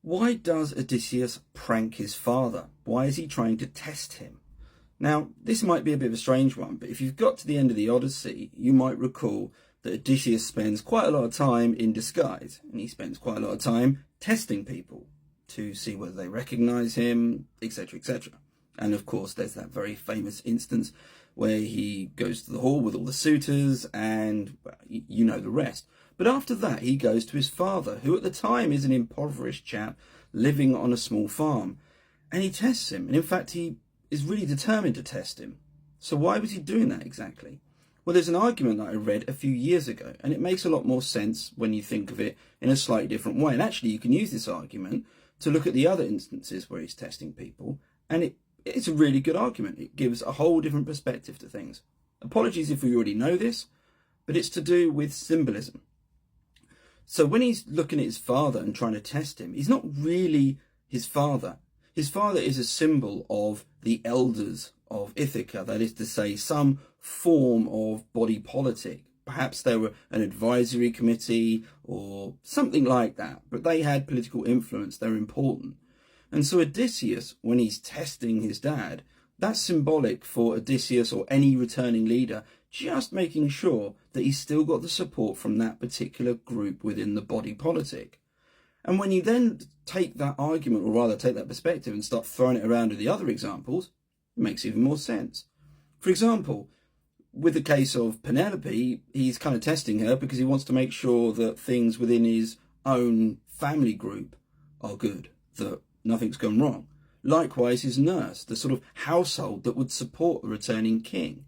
Why does Odysseus prank his father? Why is he trying to test him? Now, this might be a bit of a strange one, but if you've got to the end of the Odyssey, you might recall that Odysseus spends quite a lot of time in disguise, and he spends quite a lot of time testing people to see whether they recognize him, etc., etc. And of course, there's that very famous instance where he goes to the hall with all the suitors, and well, you know the rest. But after that, he goes to his father, who at the time is an impoverished chap living on a small farm, and he tests him. And in fact, he is really determined to test him. So why was he doing that exactly? Well, there's an argument that I read a few years ago, and it makes a lot more sense when you think of it in a slightly different way. And actually, you can use this argument to look at the other instances where he's testing people, and it's a really good argument. It gives a whole different perspective to things. Apologies if we already know this, but it's to do with symbolism. So when he's looking at his father and trying to test him, he's not really his father. His father is a symbol of the elders of Ithaca, that is to say, some form of body politic. Perhaps they were an advisory committee or something like that, but they had political influence, they're important. And so Odysseus, when he's testing his dad, that's symbolic for Odysseus or any returning leader just making sure that he's still got the support from that particular group within the body politic. And when you then take that argument, or rather take that perspective and start throwing it around with the other examples, it makes even more sense. For example, with the case of Penelope, he's kind of testing her because he wants to make sure that things within his own family group are good, that nothing's gone wrong. Likewise, his nurse, the sort of household that would support the returning king.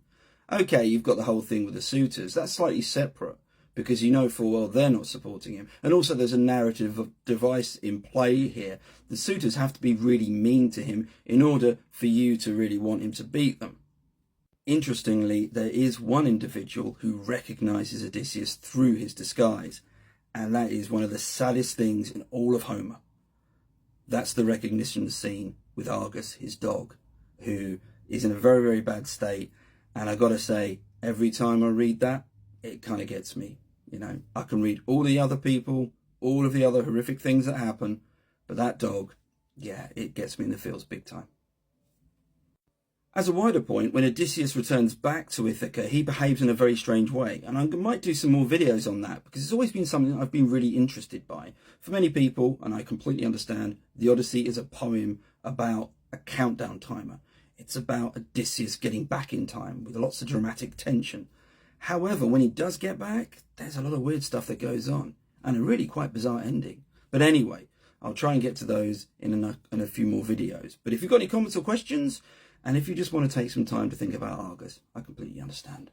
Okay, you've got the whole thing with the suitors. That's slightly separate because you know full well they're not supporting him. And also there's a narrative device in play here. The suitors have to be really mean to him in order for you to really want him to beat them. Interestingly, there is one individual who recognises Odysseus through his disguise, and that is one of the saddest things in all of Homer. That's the recognition scene with Argus, his dog, who is in a very, very bad state. And I got to say, every time I read that, it kind of gets me. You know, I can read all the other people, all of the other horrific things that happen, but that dog, yeah, it gets me in the feels big time. As a wider point, when Odysseus returns back to Ithaca, he behaves in a very strange way. And I might do some more videos on that because it's always been something that I've been really interested by. For many people, and I completely understand, the Odyssey is a poem about a countdown timer. It's about Odysseus getting back in time with lots of dramatic tension. However, when he does get back, there's a lot of weird stuff that goes on and a really quite bizarre ending. But anyway, I'll try and get to those in a few more videos. But if you've got any comments or questions, and if you just want to take some time to think about Argus, I completely understand.